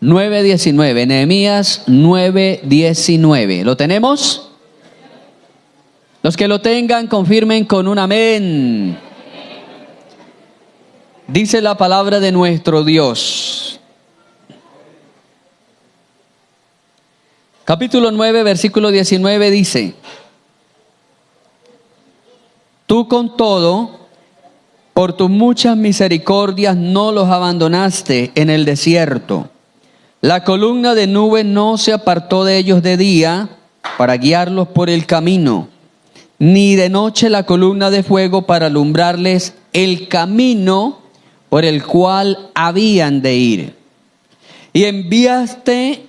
9:19. Nehemías 9:19. ¿Lo tenemos? Los que lo tengan, confirmen con un amén. Dice la palabra de nuestro Dios. Capítulo 9, versículo 19 dice: Tú con todo, por tus muchas misericordias no los abandonaste en el desierto. La columna de nube no se apartó de ellos de día para guiarlos por el camino, ni de noche la columna de fuego para alumbrarles el camino por el cual habían de ir. Y enviaste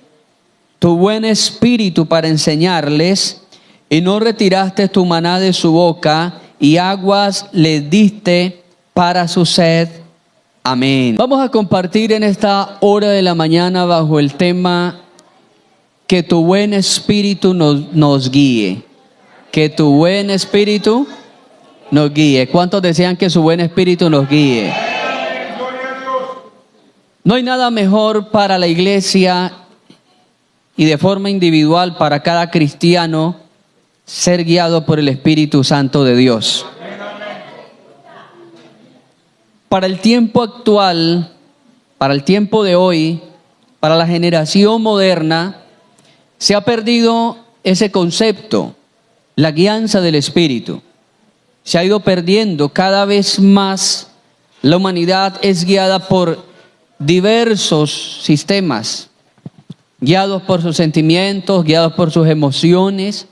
tu buen espíritu para enseñarles, y no retiraste tu maná de su boca, y aguas les diste para su sed. Amén. Vamos a compartir en esta hora de la mañana bajo el tema que tu buen espíritu nos guíe. Que tu buen espíritu nos guíe. ¿Cuántos desean que su buen espíritu nos guíe? No hay nada mejor para la iglesia y de forma individual para cada cristiano ser guiado por el Espíritu Santo de Dios. Para el tiempo actual, para el tiempo de hoy, para la generación moderna, se ha perdido ese concepto, la guianza del Espíritu. Se ha ido perdiendo cada vez más. La humanidad es guiada por diversos sistemas, guiados por sus sentimientos, guiados por sus emociones.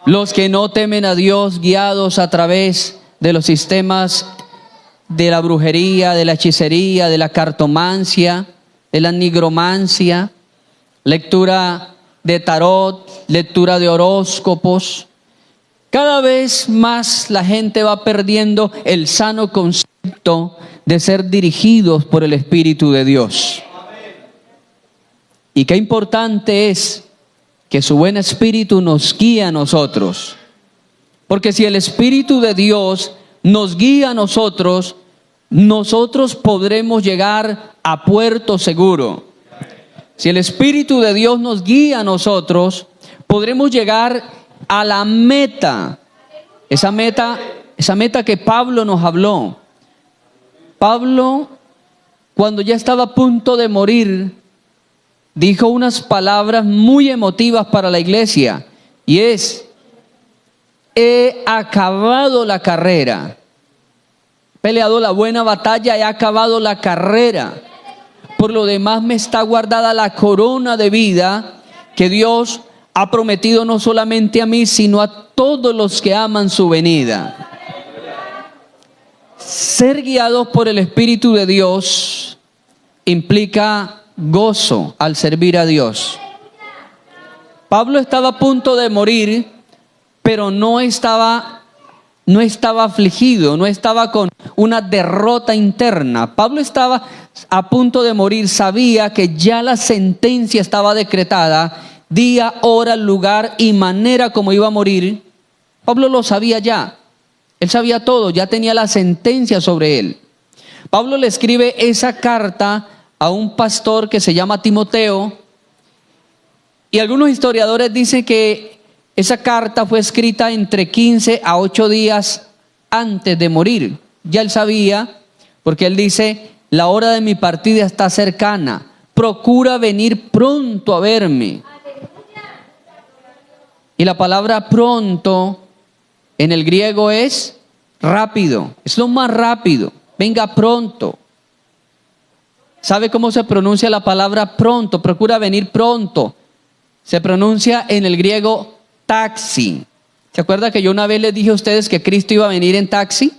Los que no temen a Dios, guiados a través de los sistemas de la brujería, de la hechicería, de la cartomancia, de la nigromancia, lectura de tarot, lectura de horóscopos. Cada vez más la gente va perdiendo el sano concepto de ser dirigidos por el Espíritu de Dios. Y qué importante es que su buen Espíritu nos guíe a nosotros. Porque si el Espíritu de Dios nos guía a nosotros, nosotros podremos llegar a puerto seguro. Si el Espíritu de Dios nos guía a nosotros, podremos llegar a la meta. Esa meta que Pablo nos habló. Pablo, cuando ya estaba a punto de morir, dijo unas palabras muy emotivas para la iglesia, y es: he acabado la carrera, he peleado la buena batalla, he acabado la carrera. Por lo demás me está guardada la corona de vida que Dios ha prometido no solamente a mí, sino a todos los que aman su venida. Ser guiados por el Espíritu de Dios implica gozo al servir a Dios. Pablo estaba a punto de morir, pero no estaba afligido, no estaba con una derrota interna. Pablo estaba a punto de morir, sabía que ya la sentencia estaba decretada, día, hora, lugar y manera como iba a morir. Pablo lo sabía ya, él sabía todo, ya tenía la sentencia sobre él. Pablo le escribe esa carta a un pastor que se llama Timoteo, y algunos historiadores dicen que esa carta fue escrita entre 15 a 8 días antes de morir. Ya él sabía, porque él dice: la hora de mi partida está cercana, procura venir pronto a verme. Y la palabra pronto en el griego es rápido, es lo más rápido, venga pronto. ¿Sabe cómo se pronuncia la palabra pronto? Procura venir pronto. Se pronuncia en el griego taxi. ¿Se acuerda que yo una vez les dije a ustedes que Cristo iba a venir en taxi?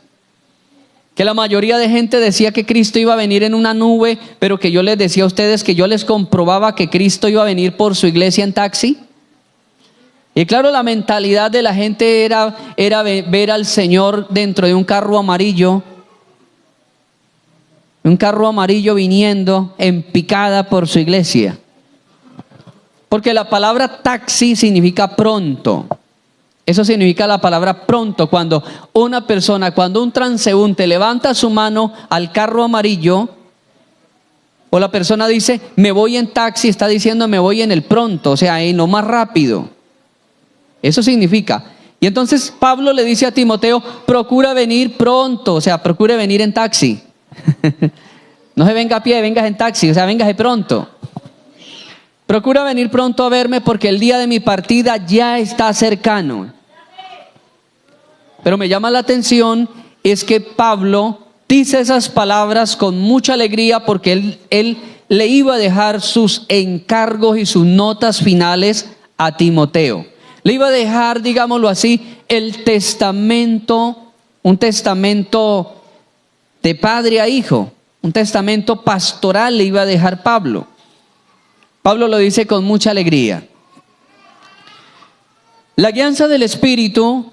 Que la mayoría de gente decía que Cristo iba a venir en una nube, pero que yo les decía a ustedes que yo les comprobaba que Cristo iba a venir por su iglesia en taxi. Y claro, la mentalidad de la gente era ver al Señor dentro de un carro amarillo. Un carro amarillo viniendo en picada por su iglesia. Porque la palabra taxi significa pronto. Eso significa la palabra pronto. Cuando una persona, cuando un transeúnte levanta su mano al carro amarillo, O la persona dice, me voy en taxi, está diciendo me voy en el pronto, o sea, en lo más rápido. Eso significa. Y entonces Pablo le dice a Timoteo, procura venir pronto, o sea, procure venir en taxi. No se venga a pie, vengas en taxi, o sea, vengas de pronto. Procura venir pronto a verme porque el día de mi partida ya está cercano. Pero me llama la atención es que Pablo dice esas palabras con mucha alegría porque él le iba a dejar sus encargos y sus notas finales a Timoteo. Le iba a dejar, digámoslo así, el testamento, un testamento de padre a hijo, un testamento pastoral le iba a dejar Pablo. Pablo lo dice con mucha alegría. La guianza del Espíritu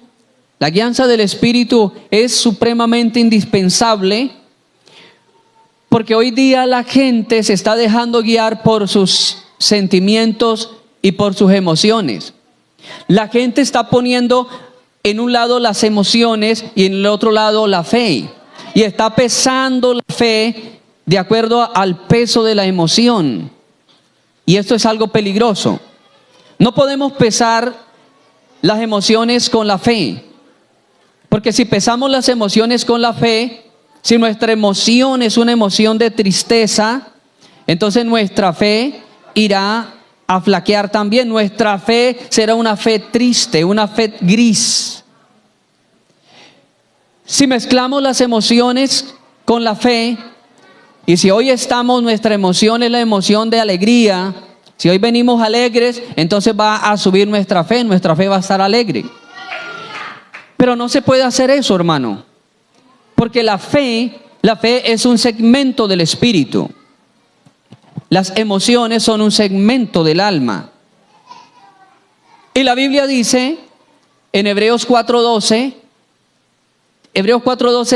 es supremamente indispensable porque hoy día la gente se está dejando guiar por sus sentimientos y por sus emociones. La gente está poniendo en un lado las emociones y en el otro lado la fe. Y está pesando la fe de acuerdo al peso de la emoción. Y esto es algo peligroso. No podemos pesar las emociones con la fe. Porque si pesamos las emociones con la fe, si nuestra emoción es una emoción de tristeza, entonces nuestra fe irá a flaquear también. Nuestra fe será una fe triste, una fe gris. Si mezclamos las emociones con la fe, y si hoy nuestra emoción es la emoción de alegría, si hoy venimos alegres, entonces va a subir nuestra fe va a estar alegre. Pero no se puede hacer eso, hermano, porque la fe es un segmento del espíritu. Las emociones son un segmento del alma. Y la Biblia dice en Hebreos 4:12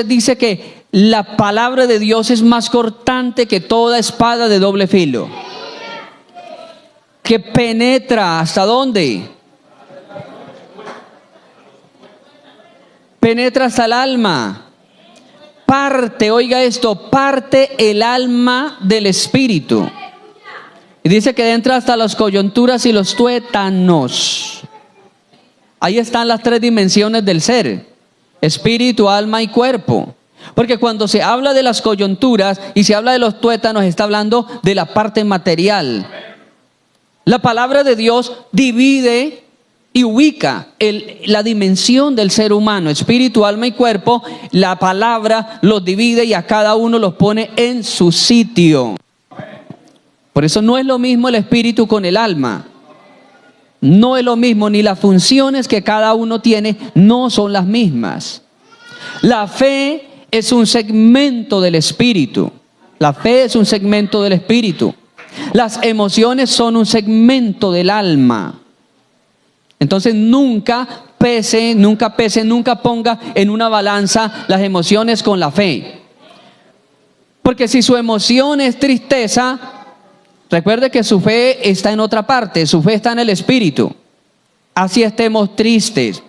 dice que la palabra de Dios es más cortante que toda espada de doble filo. Que penetra, ¿hasta dónde? Penetra hasta el alma. Parte, oiga esto, parte el alma del espíritu. Y dice que entra hasta las coyunturas y los tuétanos. Ahí están las tres dimensiones del ser: espíritu, alma y cuerpo. Porque cuando se habla de las coyunturas y se habla de los tuétanos, está hablando de la parte material. La palabra de Dios divide y ubica la dimensión del ser humano, espíritu, alma y cuerpo. La palabra los divide y a cada uno los pone en su sitio. Por eso no es lo mismo el espíritu con el alma. No es lo mismo, ni las funciones que cada uno tiene no son las mismas. La fe es un segmento del espíritu. La fe es un segmento del espíritu. Las emociones son un segmento del alma. Entonces nunca ponga en una balanza las emociones con la fe. Porque si su emoción es tristeza, recuerde que su fe está en otra parte, su fe está en el espíritu. Así estemos tristes,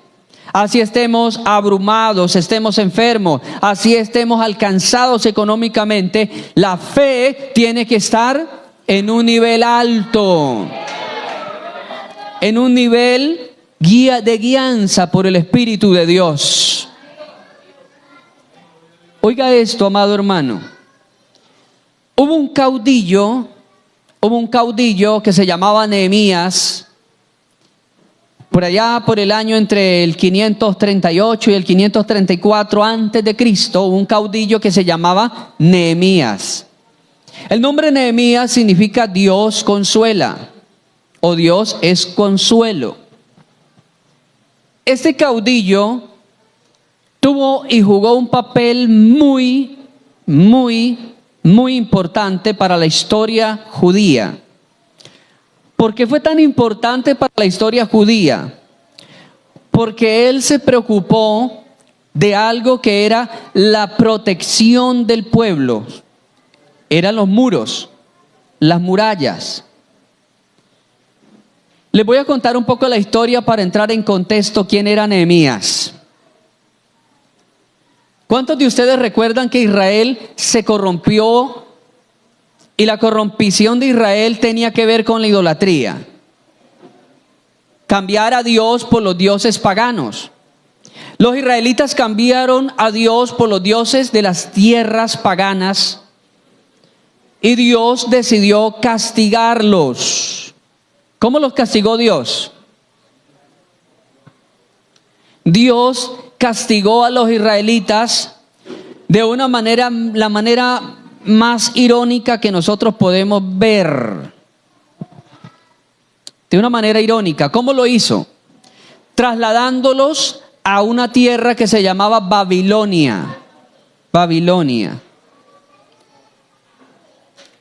así estemos abrumados, estemos enfermos, así estemos alcanzados económicamente, la fe tiene que estar en un nivel alto, en un nivel de guianza por el Espíritu de Dios. Oiga esto, amado hermano. Hubo un caudillo que se llamaba Nehemías, por allá por el año entre el 538 y el 534 antes de Cristo, hubo un caudillo que se llamaba Nehemías. El nombre Nehemías significa Dios consuela, o Dios es consuelo. Este caudillo tuvo y jugó un papel muy importante para la historia judía. ¿Por qué fue tan importante para la historia judía? Porque él se preocupó de algo que era la protección del pueblo. Eran los muros, las murallas. Les voy a contar un poco la historia para entrar en contexto quién era Nehemías. ¿Cuántos de ustedes recuerdan que Israel se corrompió Y la corrompición de Israel tenía que ver con la idolatría. Cambiar a Dios por los dioses paganos. Los israelitas cambiaron a Dios por los dioses de las tierras paganas. Y Dios decidió castigarlos. ¿Cómo los castigó Dios? Dios castigó a los israelitas de una manera, la manera más irónica que nosotros podemos ver. De una manera irónica. ¿Cómo lo hizo? Trasladándolos a una tierra que se llamaba Babilonia. Babilonia.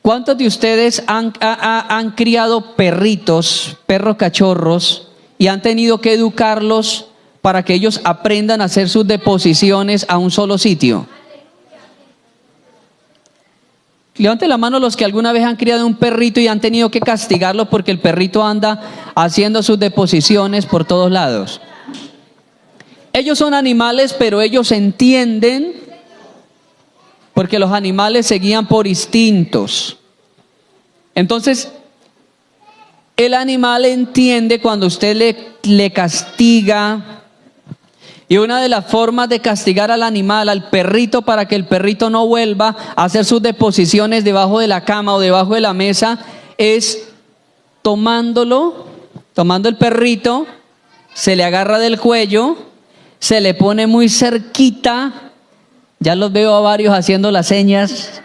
¿Cuántos de ustedes han criado perritos, perros cachorros, y han tenido que educarlos para que ellos aprendan a hacer sus deposiciones a un solo sitio? Levante la mano los que alguna vez han criado un perrito y han tenido que castigarlo porque el perrito anda haciendo sus deposiciones por todos lados. Ellos son animales, pero ellos entienden, porque los animales se guían por instintos. Entonces, el animal entiende cuando usted le castiga. Y una de las formas de castigar al animal, al perrito, para que el perrito no vuelva a hacer sus deposiciones debajo de la cama o debajo de la mesa, es tomando el perrito, se le agarra del cuello, se le pone muy cerquita. Ya los veo a varios haciendo las señas.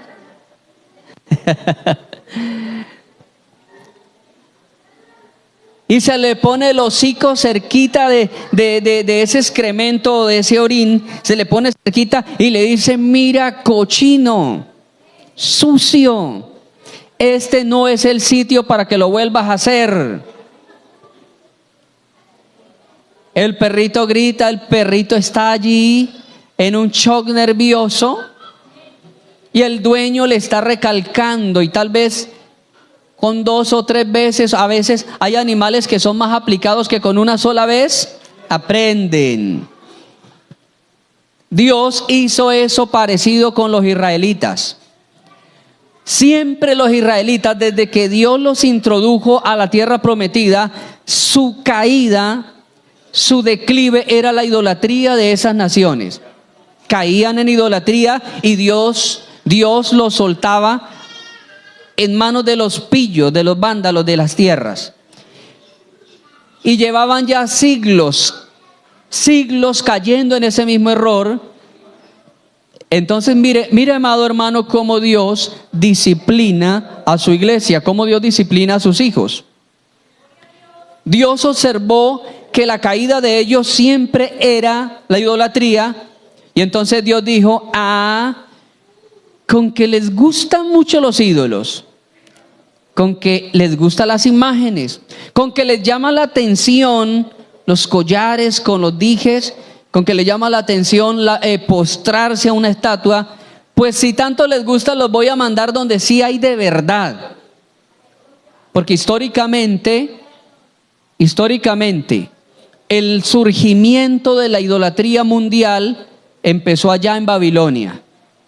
Y se le pone el hocico cerquita de ese excremento, de ese orín, se le pone cerquita y le dice: mira, cochino, sucio, este no es el sitio para que lo vuelvas a hacer. El perrito grita, el perrito está allí en un shock nervioso y el dueño le está recalcando, y tal vez con 2 o 3 veces. A veces hay animales que son más aplicados que con una sola vez aprenden. Dios hizo eso parecido con los israelitas. Siempre los israelitas, desde que Dios los introdujo a la tierra prometida, su caída, su declive era la idolatría de esas naciones. Caían en idolatría y Dios los soltaba en manos de los pillos, de los vándalos de las tierras. Y llevaban ya siglos cayendo en ese mismo error. Entonces mire, amado hermano, cómo Dios disciplina a su iglesia, cómo Dios disciplina a sus hijos. Dios observó que la caída de ellos siempre era la idolatría, y entonces Dios dijo: con que les gustan mucho los ídolos, con que les gustan las imágenes, con que les llama la atención los collares con los dijes, con que les llama la atención postrarse a una estatua, pues si tanto les gusta, los voy a mandar donde sí hay de verdad. Porque históricamente, el surgimiento de la idolatría mundial empezó allá en Babilonia.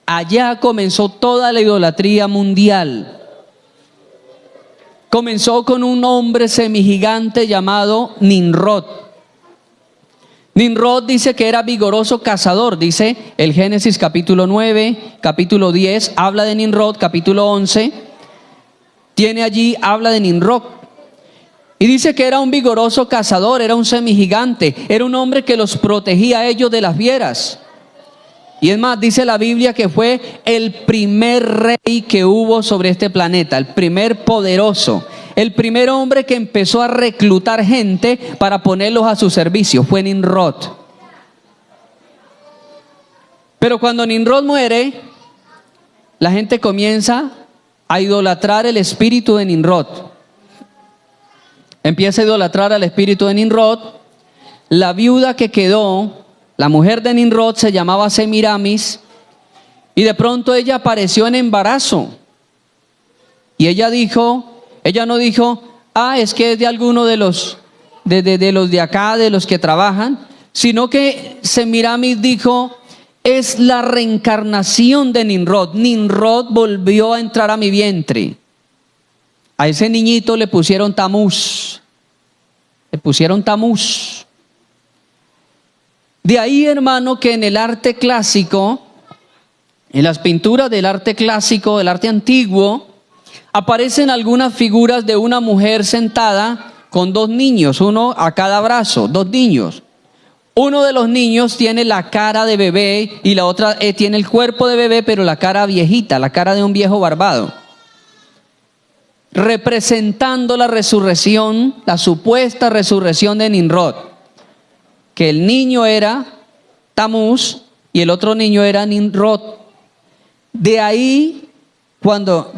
Allá comenzó toda la idolatría mundial. Comenzó con un hombre semigigante llamado Nimrod. Nimrod dice que era vigoroso cazador. Dice el Génesis capítulo 9, capítulo 10, habla de Nimrod. Capítulo 11, habla de Nimrod. Y dice que era un vigoroso cazador, era un semigigante, era un hombre que los protegía a ellos de las fieras. Y es más, dice la Biblia que fue el primer rey que hubo sobre este planeta, el primer poderoso, el primer hombre que empezó a reclutar gente para ponerlos a su servicio, fue Nimrod. Pero cuando Nimrod muere, la gente comienza a idolatrar el espíritu de Nimrod. Empieza a idolatrar al espíritu de Nimrod. La viuda que quedó, la mujer de Nimrod, se llamaba Semiramis, y de pronto ella apareció en embarazo. Y ella no dijo: es que es de alguno de los de acá, de los que trabajan, sino que Semiramis dijo: es la reencarnación de Nimrod. Nimrod volvió a entrar a mi vientre. A ese niñito le pusieron Tamuz. Le pusieron Tamuz. De ahí, hermano, que en el arte clásico, en las pinturas del arte clásico, del arte antiguo, aparecen algunas figuras de una mujer sentada con dos niños, uno a cada brazo, dos niños. Uno de los niños tiene la cara de bebé y la otra tiene el cuerpo de bebé, pero la cara viejita, la cara de un viejo barbado. Representando la resurrección, la supuesta resurrección de Nimrod. Que el niño era Tamuz y el otro niño era Nimrod. De ahí, cuando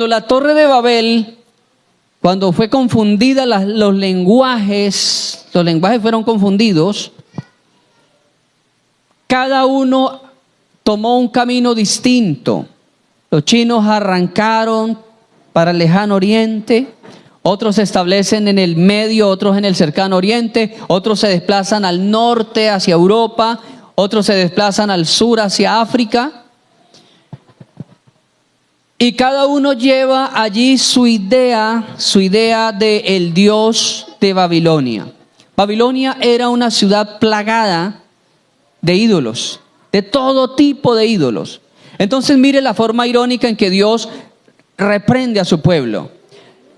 la Torre de Babel, cuando fue confundida los lenguajes fueron confundidos, cada uno tomó un camino distinto. Los chinos arrancaron para el lejano oriente, otros se establecen en el medio, otros en el cercano oriente, otros se desplazan al norte hacia Europa, otros se desplazan al sur hacia África. Y cada uno lleva allí su idea de el Dios de Babilonia. Babilonia era una ciudad plagada de ídolos, de todo tipo de ídolos. Entonces mire la forma irónica en que Dios reprende a su pueblo.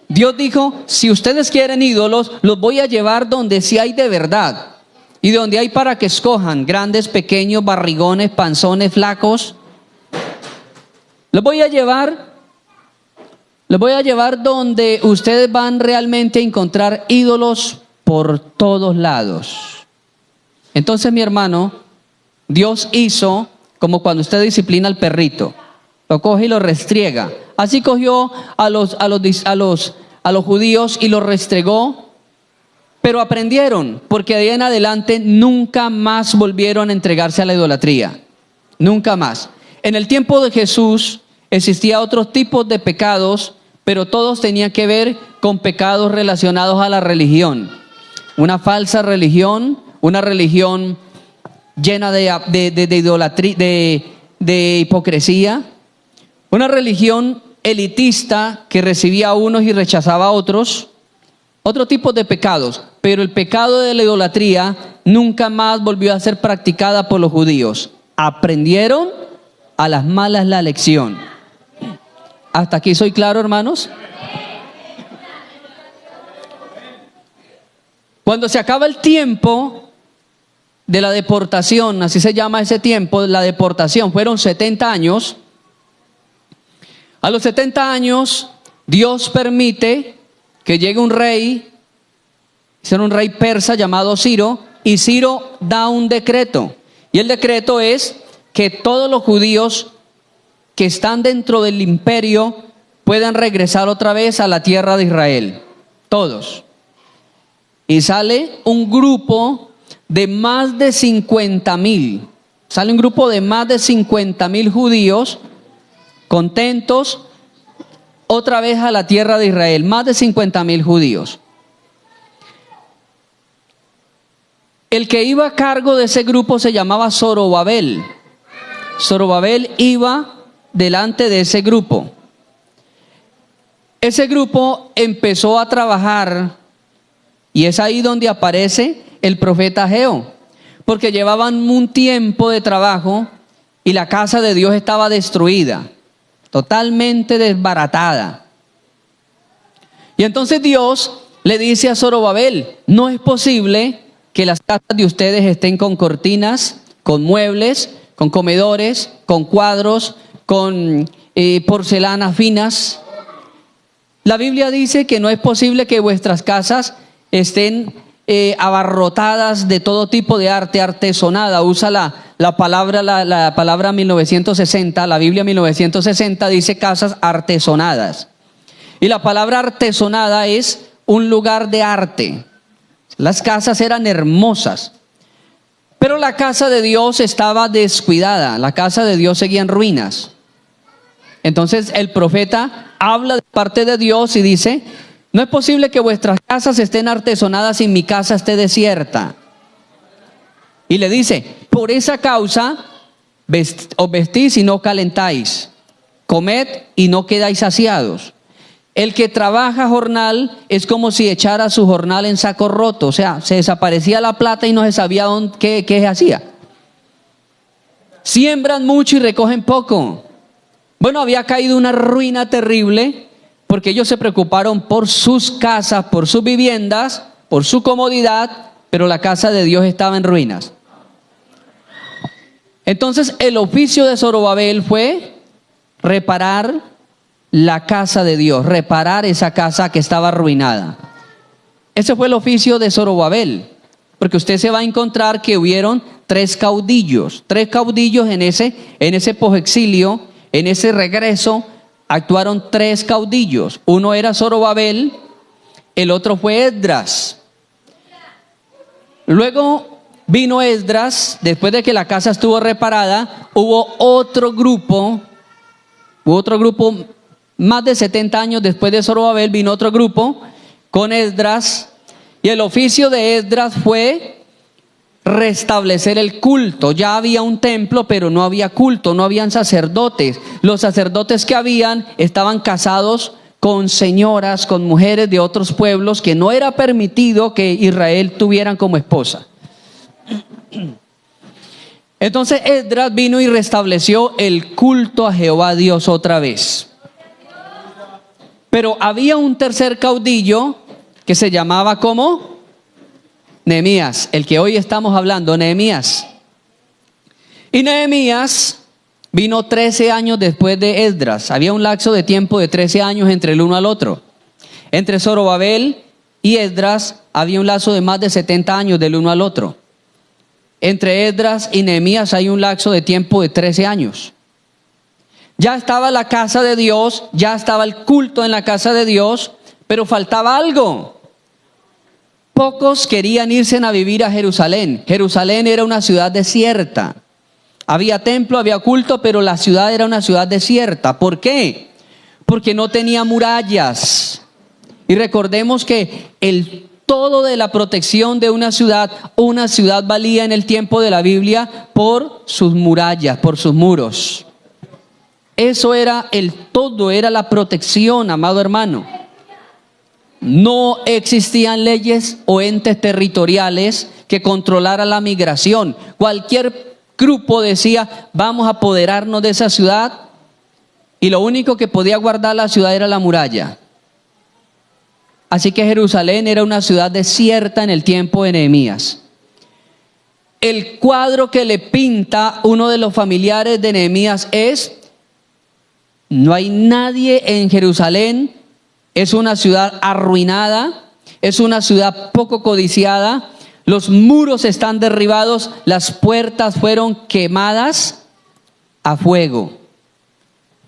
Dios dijo, si ustedes quieren ídolos, los voy a llevar donde sí hay de verdad. Y donde hay para que escojan, grandes, pequeños, barrigones, panzones, flacos. Los voy a llevar donde ustedes van realmente a encontrar ídolos por todos lados. Entonces, mi hermano, Dios hizo como cuando usted disciplina al perrito, lo coge y lo restriega. Así cogió a los judíos y los restregó, pero aprendieron, porque de ahí en adelante nunca más volvieron a entregarse a la idolatría, nunca más. En el tiempo de Jesús existía otros tipos de pecados, pero todos tenían que ver con pecados relacionados a la religión. Una falsa religión, una religión llena de idolatría, de hipocresía, una religión elitista que recibía a unos y rechazaba a otros, otro tipo de pecados, pero el pecado de la idolatría nunca más volvió a ser practicada por los judíos. Aprendieron a las malas la lección. ¿Hasta aquí soy claro, hermanos? Cuando se acaba el tiempo de la deportación, así se llama ese tiempo, la deportación, fueron 70 años. A los 70 años, Dios permite que llegue un rey, era un rey persa llamado Ciro, y Ciro da un decreto. Y el decreto es que todos los judíos que están dentro del imperio puedan regresar otra vez a la tierra de Israel. Todos. Y sale un grupo de más de 50,000. Sale un grupo de más de 50,000 judíos contentos otra vez a la tierra de Israel. Más de 50,000 judíos. El que iba a cargo de ese grupo se llamaba Zorobabel. Zorobabel iba delante de ese grupo. Ese grupo empezó a trabajar y es ahí donde aparece el profeta Ageo, porque llevaban un tiempo de trabajo y la casa de Dios estaba destruida, totalmente desbaratada. Y entonces Dios le dice a Zorobabel, no es posible que las casas de ustedes estén con cortinas, con muebles, con comedores, con cuadros, con porcelanas finas. La Biblia dice que no es posible que vuestras casas estén abarrotadas de todo tipo de arte, artesonada. Usa la palabra 1960, la Biblia 1960 dice casas artesonadas. Y la palabra artesonada es un lugar de arte. Las casas eran hermosas. Pero la casa de Dios estaba descuidada, la casa de Dios seguía en ruinas. Entonces el profeta habla de parte de Dios y dice, no es posible que vuestras casas estén artesonadas y mi casa esté desierta. Y le dice, Por esa causa os vestís y no calentáis, comed y no quedáis saciados. El que trabaja jornal es como si echara su jornal en saco roto, o sea, se desaparecía la plata y no se sabía qué se hacía. Siembran mucho y recogen poco. Bueno, había caído una ruina terrible porque ellos se preocuparon por sus casas, por sus viviendas, por su comodidad, pero la casa de Dios estaba en ruinas. Entonces el oficio de Zorobabel fue reparar la casa de Dios, reparar esa casa que estaba arruinada. Ese fue el oficio de Zorobabel, porque usted se va a encontrar que hubieron tres caudillos en ese posexilio, en ese regreso, actuaron tres caudillos. Uno era Zorobabel, el otro fue Esdras. Luego vino Esdras, después de que la casa estuvo reparada, hubo otro grupo más de 70 años después de Zorobabel, vino otro grupo con Esdras, y el oficio de Esdras fue restablecer el culto. Ya había un templo, pero no había culto, no habían sacerdotes. Los sacerdotes que habían estaban casados con señoras, con mujeres de otros pueblos que no era permitido que Israel tuvieran como esposa. Entonces Esdras vino y restableció el culto a Jehová Dios otra vez. Pero había un tercer caudillo que se llamaba ¿cómo? Nehemías, el que hoy estamos hablando, Nehemías. Y Nehemías vino 13 años después de Esdras. Había un lapso de tiempo de 13 años entre el uno al otro. Entre Zorobabel y Esdras había un lapso de más de 70 años del uno al otro. Entre Esdras y Nehemías hay un lapso de tiempo de 13 años. Ya estaba la casa de Dios, ya estaba el culto en la casa de Dios, pero faltaba algo. Pocos querían irse a vivir a Jerusalén. Jerusalén era una ciudad desierta. Había templo, había culto, pero la ciudad era una ciudad desierta. ¿Por qué? Porque no tenía murallas. Y recordemos que el todo de la protección de una ciudad valía en el tiempo de la Biblia por sus murallas, por sus muros. Eso era el todo, era la protección, amado hermano. No existían leyes o entes territoriales que controlaran la migración. Cualquier grupo decía, vamos a apoderarnos de esa ciudad, y lo único que podía guardar la ciudad era la muralla. Así que Jerusalén era una ciudad desierta en el tiempo de Nehemías. El cuadro que le pinta uno de los familiares de Nehemías es: no hay nadie en Jerusalén, es una ciudad arruinada, es una ciudad poco codiciada, los muros están derribados, las puertas fueron quemadas a fuego.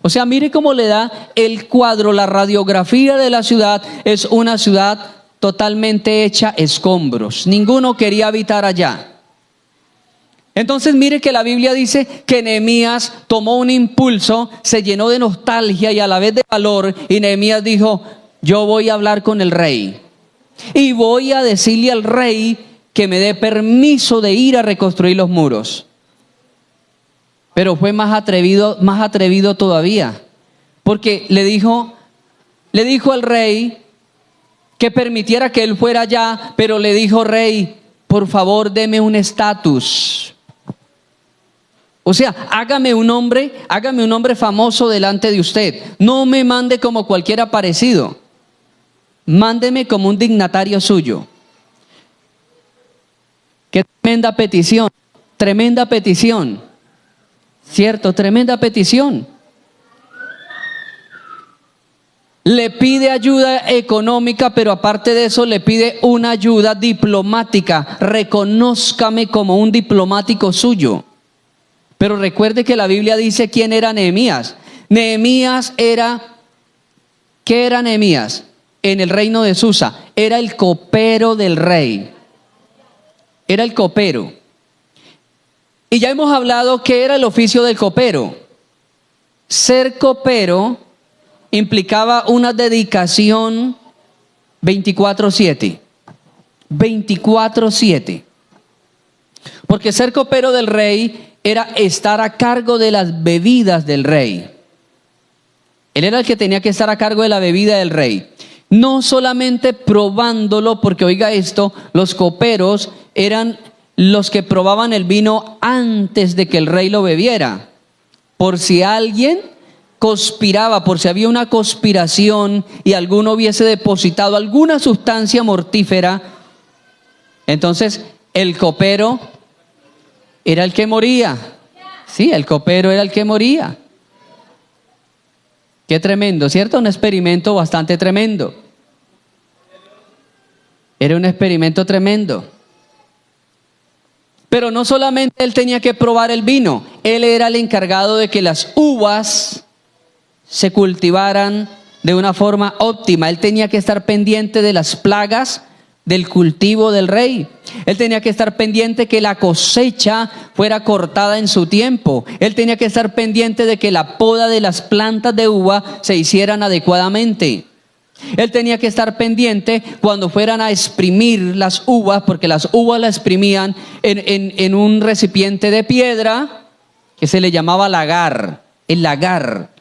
O sea, mire cómo le da el cuadro, la radiografía de la ciudad. Es una ciudad totalmente hecha escombros. Ninguno quería habitar allá. Entonces mire que la Biblia dice que Nehemías tomó un impulso, se llenó de nostalgia y a la vez de valor, y Nehemías dijo: yo voy a hablar con el rey y voy a decirle al rey que me dé permiso de ir a reconstruir los muros. Pero fue más atrevido todavía, porque le dijo al rey que permitiera que él fuera allá, pero le dijo: rey, por favor, deme un estatus. O sea, hágame un hombre famoso delante de usted. No me mande como cualquier aparecido. Mándeme como un dignatario suyo. Qué tremenda petición. Cierto, tremenda petición. Le pide ayuda económica, pero aparte de eso le pide una ayuda diplomática. Reconózcame como un diplomático suyo. Pero recuerde que la Biblia dice quién era Nehemías. ¿Qué era Nehemías? En el reino de Susa, era el copero del rey. Era el copero. Y ya hemos hablado qué era el oficio del copero. Ser copero implicaba una dedicación 24/7. 24/7. Porque ser copero del rey era estar a cargo de las bebidas del rey. Él era el que tenía que estar a cargo de la bebida del rey. No solamente probándolo, porque oiga esto, los coperos eran los que probaban el vino antes de que el rey lo bebiera. Por si alguien conspiraba, por si había una conspiración y alguno hubiese depositado alguna sustancia mortífera, entonces el copero era el que moría. Sí, el copero era el que moría. Qué tremendo, ¿cierto? Un experimento bastante tremendo. Era un experimento tremendo. Pero no solamente él tenía que probar el vino, él era el encargado de que las uvas se cultivaran de una forma óptima. Él tenía que estar pendiente de las plagas del cultivo del rey. Él tenía que estar pendiente que la cosecha fuera cortada en su tiempo. Él tenía que estar pendiente de que la poda de las plantas de uva se hicieran adecuadamente. Él tenía que estar pendiente cuando fueran a exprimir las uvas, porque las uvas las exprimían en un recipiente de piedra que se le llamaba lagar, el lagar.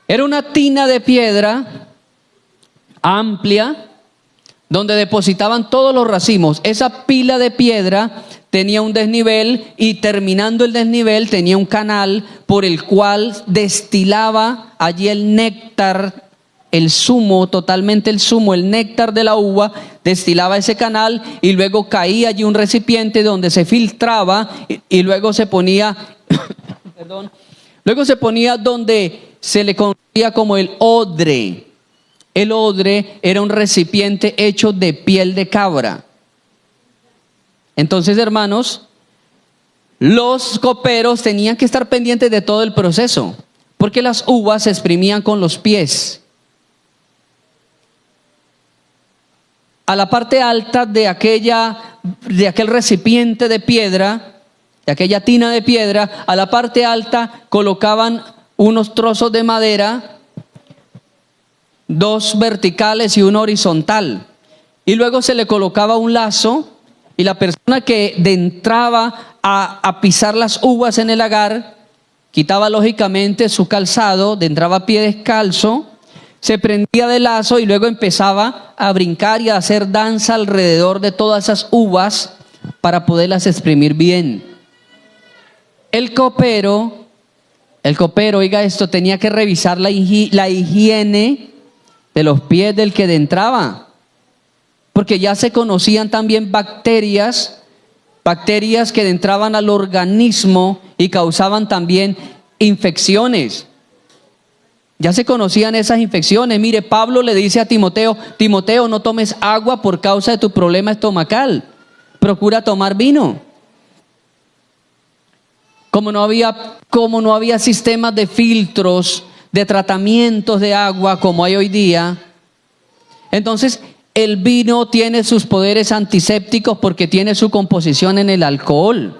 Era una tina de piedra amplia donde depositaban todos los racimos. Esa pila de piedra tenía un desnivel y terminando el desnivel tenía un canal por el cual destilaba allí el néctar, el zumo, totalmente el zumo, el néctar de la uva, destilaba ese canal y luego caía allí un recipiente donde se filtraba y luego se ponía, luego se ponía donde se le conocía como el odre. El odre era un recipiente hecho de piel de cabra. Entonces, hermanos, los coperos tenían que estar pendientes de todo el proceso, porque las uvas se exprimían con los pies. A la parte alta de aquel recipiente de piedra, de aquella tina de piedra, a la parte alta colocaban unos trozos de madera, dos verticales y uno horizontal, y luego se le colocaba un lazo y la persona que entraba a pisar las uvas en el lagar quitaba lógicamente su calzado, entraba a pie descalzo, se prendía del lazo y luego empezaba a brincar y a hacer danza alrededor de todas esas uvas para poderlas exprimir bien. El copero, oiga esto, tenía que revisar la higiene de los pies del que entraba, porque ya se conocían también bacterias que entraban al organismo y causaban también infecciones. Ya se conocían esas infecciones. Mire, Pablo le dice a Timoteo, no tomes agua por causa de tu problema estomacal, procura tomar vino. Como no había sistemas de filtros, de tratamientos de agua como hay hoy día, entonces el vino tiene sus poderes antisépticos porque tiene su composición en el alcohol.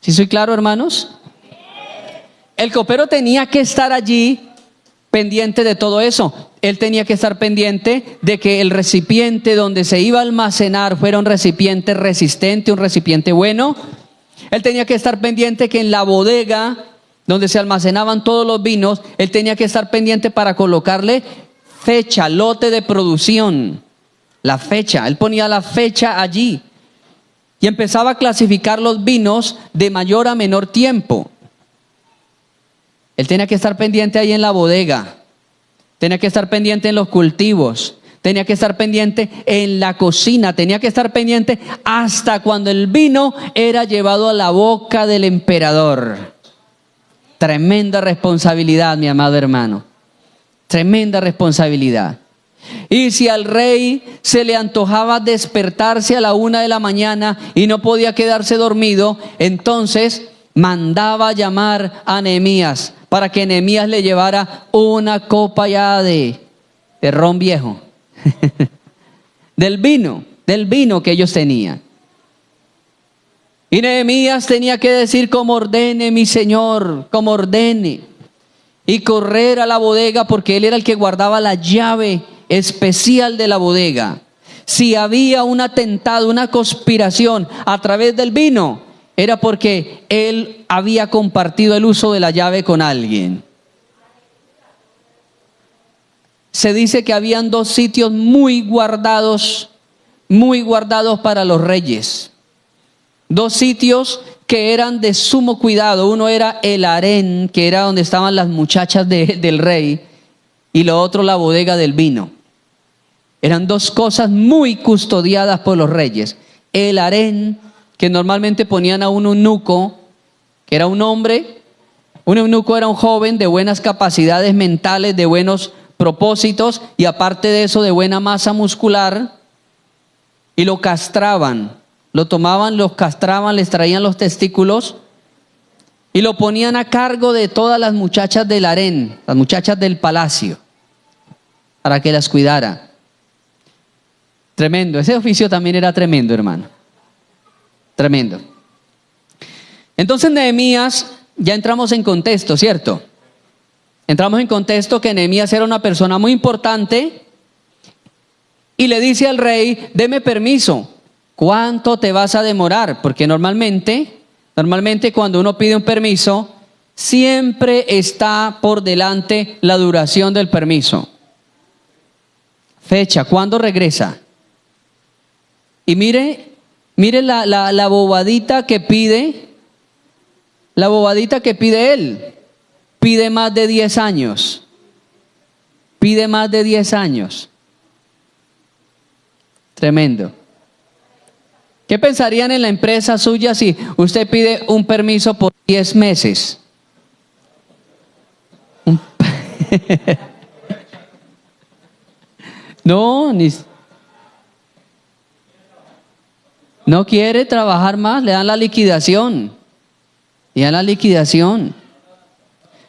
¿Sí soy claro, hermanos? El copero tenía que estar allí pendiente de todo eso. Él tenía que estar pendiente de que el recipiente donde se iba a almacenar fuera un recipiente resistente, un recipiente bueno. Él tenía que estar pendiente que en la bodega donde se almacenaban todos los vinos, él tenía que estar pendiente para colocarle fecha, lote de producción, la fecha. Él ponía la fecha allí y empezaba a clasificar los vinos de mayor a menor tiempo. Él tenía que estar pendiente ahí en la bodega, tenía que estar pendiente en los cultivos, tenía que estar pendiente en la cocina, tenía que estar pendiente hasta cuando el vino era llevado a la boca del emperador. Tremenda responsabilidad, mi amado hermano. Tremenda responsabilidad. Y si al rey se le antojaba despertarse a la 1 de la mañana y no podía quedarse dormido, entonces mandaba llamar a Nehemías para que Nehemías le llevara una copa ya de ron viejo. del vino que ellos tenían. Y Nehemías tenía que decir: como ordene mi señor, como ordene, y correr a la bodega, porque él era el que guardaba la llave especial de la bodega. Si había un atentado, una conspiración a través del vino, era porque él había compartido el uso de la llave con alguien. Se dice que habían 2 sitios muy guardados para los reyes. 2 sitios que eran de sumo cuidado. Uno era el harén, que era donde estaban las muchachas del rey, y lo otro la bodega del vino. Eran 2 cosas muy custodiadas por los reyes. El harén, que normalmente ponían a un eunuco, que era un hombre. Un eunuco era un joven de buenas capacidades mentales, de buenos propósitos, y aparte de eso de buena masa muscular, y lo castraban. Lo tomaban, los castraban, les traían los testículos y lo ponían a cargo de todas las muchachas del harén, las muchachas del palacio, para que las cuidara. Tremendo, ese oficio también era tremendo, hermano. Tremendo. Entonces Nehemías, ya entramos en contexto, ¿cierto? Entramos en contexto que Nehemías era una persona muy importante y le dice al rey, deme permiso. ¿Cuánto te vas a demorar? Porque normalmente cuando uno pide un permiso, siempre está por delante la duración del permiso. Fecha, ¿cuándo regresa? Y mire la bobadita que pide, él. Pide más de 10 años. Pide más de 10 años. Tremendo. ¿Qué pensarían en la empresa suya si usted pide un permiso por 10 meses? No quiere trabajar más, le dan la liquidación.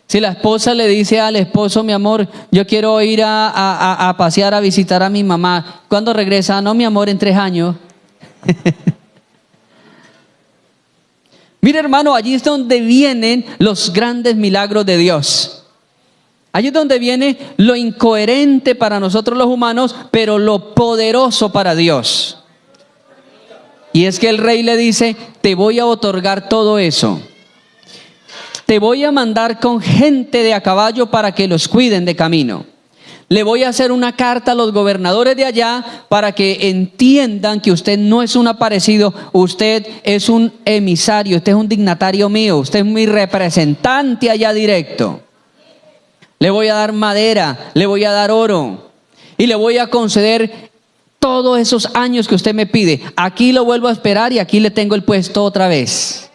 Si la esposa le dice al esposo, mi amor, yo quiero ir a pasear, a visitar a mi mamá. ¿Cuándo regresa? No, mi amor, en 3 años. Mira, hermano, allí es donde vienen los grandes milagros de Dios. Allí es donde viene lo incoherente para nosotros los humanos, pero lo poderoso para Dios. Y es que el rey le dice, te voy a otorgar todo eso. Te voy a mandar con gente de a caballo para que los cuiden de camino. Le voy a hacer una carta a los gobernadores de allá para que entiendan que usted no es un aparecido, usted es un emisario, usted es un dignatario mío, usted es mi representante allá directo. Le voy a dar madera, le voy a dar oro y le voy a conceder todos esos años que usted me pide. Aquí lo vuelvo a esperar y aquí le tengo el puesto otra vez.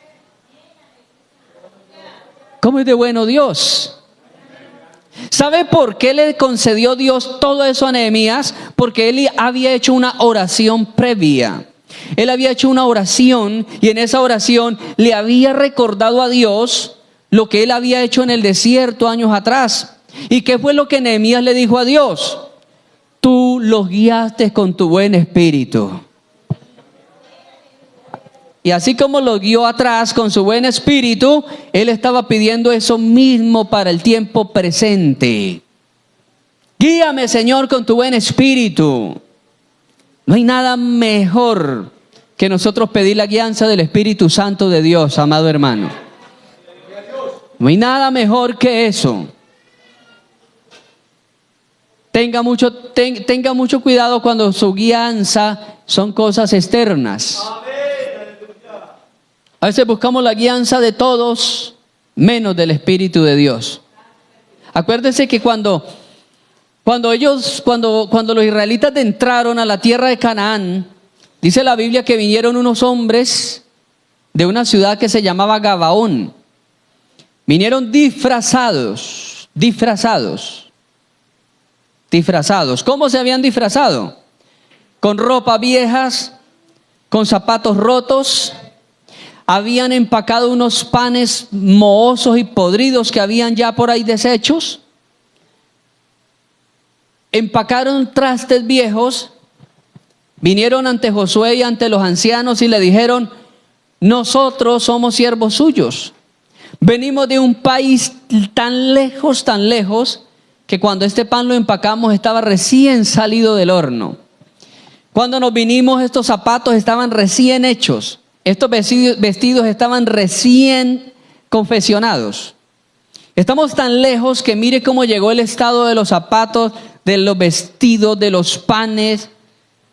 ¿Cómo es de bueno Dios? ¿Sabe por qué le concedió Dios todo eso a Nehemías? Porque él había hecho una oración previa. Él había hecho una oración y en esa oración le había recordado a Dios lo que él había hecho en el desierto años atrás. ¿Y qué fue lo que Nehemías le dijo a Dios? Tú los guiaste con tu buen espíritu. Y así como lo guió atrás con su buen espíritu, él estaba pidiendo eso mismo para el tiempo presente. Guíame, Señor, con tu buen espíritu. No hay nada mejor que nosotros pedir la guianza del Espíritu Santo de Dios, amado hermano. No hay nada mejor que eso. Tenga mucho cuidado cuando su guianza son cosas externas. A veces buscamos la guianza de todos, menos del Espíritu de Dios. Acuérdense que cuando los israelitas entraron a la tierra de Canaán, dice la Biblia que vinieron unos hombres de una ciudad que se llamaba Gabaón. Vinieron disfrazados. ¿Cómo se habían disfrazado? Con ropas viejas, con zapatos rotos. Habían empacado unos panes mohosos y podridos que habían ya por ahí deshechos. Empacaron trastes viejos. Vinieron ante Josué y ante los ancianos y le dijeron, nosotros somos siervos suyos. Venimos de un país tan lejos, que cuando este pan lo empacamos estaba recién salido del horno. Cuando nos vinimos, estos zapatos estaban recién hechos. Estos vestidos estaban recién confeccionados. Estamos tan lejos que mire cómo llegó el estado de los zapatos, de los vestidos, de los panes,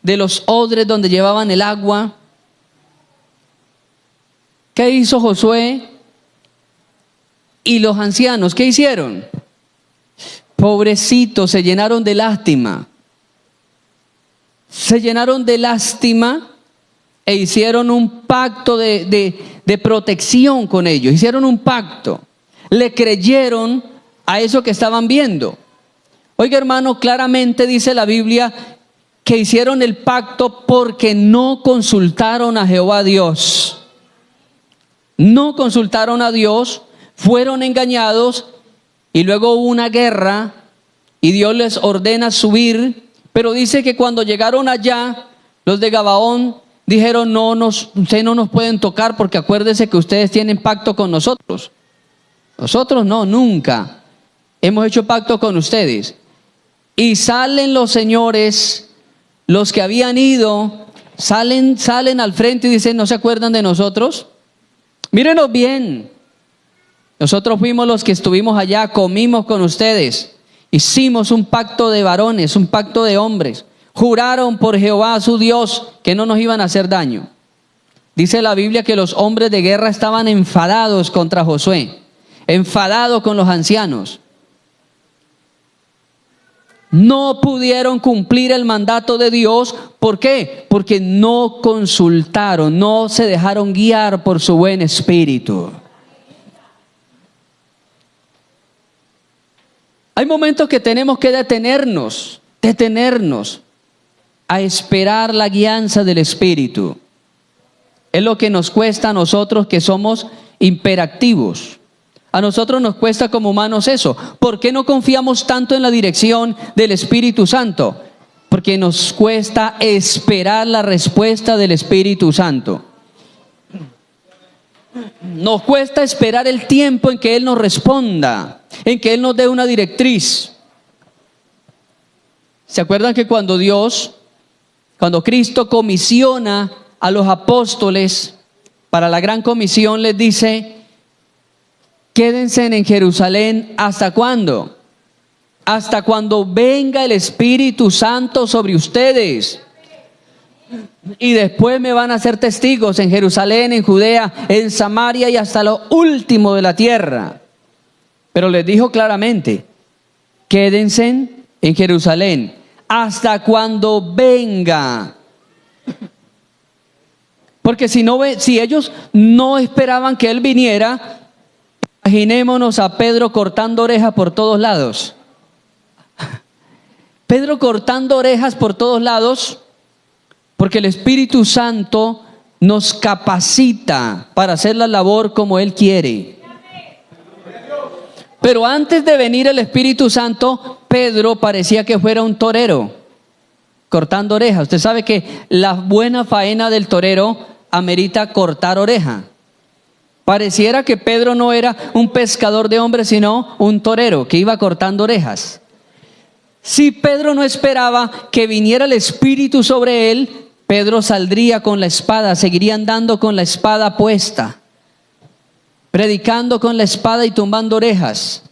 de los odres donde llevaban el agua. ¿Qué hizo Josué y los ancianos? ¿Qué hicieron? Pobrecitos, se llenaron de lástima. Se llenaron de lástima e hicieron un pacto de protección con ellos. Hicieron un pacto. Le creyeron a eso que estaban viendo. Oiga, hermano, claramente dice la Biblia que hicieron el pacto porque no consultaron a Jehová Dios. No consultaron a Dios, fueron engañados y luego hubo una guerra y Dios les ordena subir. Pero dice que cuando llegaron allá, los de Gabaón dijeron, ustedes no nos pueden tocar porque acuérdense que ustedes tienen pacto con nosotros. Nosotros no, nunca hemos hecho pacto con ustedes. Y salen los señores, los que habían ido, salen al frente y dicen, ¿no se acuerdan de nosotros? Mírenos bien. Nosotros fuimos los que estuvimos allá, comimos con ustedes. Hicimos un pacto de varones, un pacto de hombres. Juraron por Jehová su Dios que no nos iban a hacer daño. Dice la Biblia que los hombres de guerra estaban enfadados contra Josué, enfadados con los ancianos. No pudieron cumplir el mandato de Dios. ¿Por qué? Porque no consultaron, no se dejaron guiar por su buen espíritu. Hay momentos que tenemos que detenernos a esperar la guianza del Espíritu. Es lo que nos cuesta a nosotros que somos imperativos. A nosotros nos cuesta como humanos eso. ¿Por qué no confiamos tanto en la dirección del Espíritu Santo? Porque nos cuesta esperar la respuesta del Espíritu Santo. Nos cuesta esperar el tiempo en que Él nos responda, en que Él nos dé una directriz. ¿Se acuerdan que cuando Cristo comisiona a los apóstoles para la gran comisión, les dice, quédense en Jerusalén, ¿hasta cuándo? Hasta cuando venga el Espíritu Santo sobre ustedes. Y después me van a ser testigos en Jerusalén, en Judea, en Samaria y hasta lo último de la tierra. Pero les dijo claramente, quédense en Jerusalén hasta cuando venga. Porque si ellos no esperaban que Él viniera, imaginémonos a Pedro cortando orejas por todos lados. Pedro cortando orejas por todos lados, porque el Espíritu Santo nos capacita para hacer la labor como Él quiere. Pero antes de venir el Espíritu Santo, Pedro parecía que fuera un torero, cortando orejas. Usted sabe que la buena faena del torero amerita cortar oreja. Pareciera que Pedro no era un pescador de hombres, sino un torero que iba cortando orejas. Si Pedro no esperaba que viniera el Espíritu sobre él, Pedro saldría con la espada, seguiría andando con la espada puesta, predicando con la espada y tumbando orejas.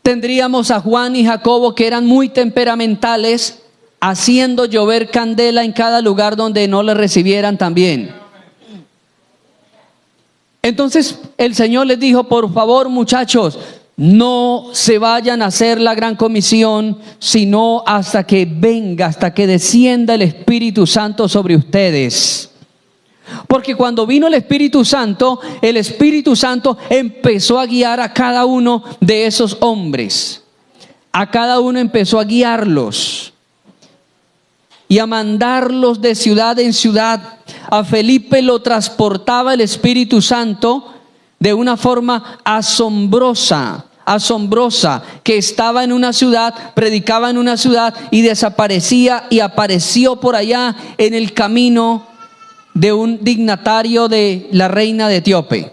Tendríamos a Juan y Jacobo, que eran muy temperamentales, haciendo llover candela en cada lugar donde no le recibieran también. Entonces el Señor les dijo, por favor, muchachos, no se vayan a hacer la gran comisión, sino hasta que venga, hasta que descienda el Espíritu Santo sobre ustedes. Porque cuando vino el Espíritu Santo empezó a guiar a cada uno de esos hombres. A cada uno empezó a guiarlos y a mandarlos de ciudad en ciudad. A Felipe lo transportaba el Espíritu Santo de una forma asombrosa, que estaba en una ciudad, predicaba en una ciudad y desaparecía y apareció por allá en el camino de un dignatario de la reina de Etíope.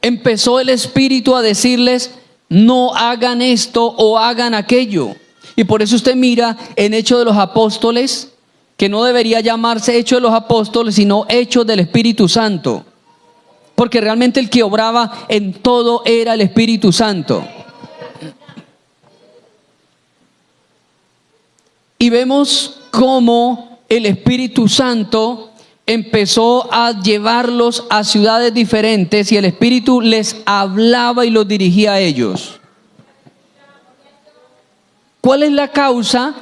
Empezó el Espíritu a decirles, no hagan esto o hagan aquello. Y por eso usted mira en Hechos de los Apóstoles, que no debería llamarse Hechos de los Apóstoles, sino Hechos del Espíritu Santo. Porque realmente el que obraba en todo era el Espíritu Santo. Y vemos cómo el Espíritu Santo empezó a llevarlos a ciudades diferentes y el Espíritu les hablaba y los dirigía a ellos. ¿Cuál es la causa?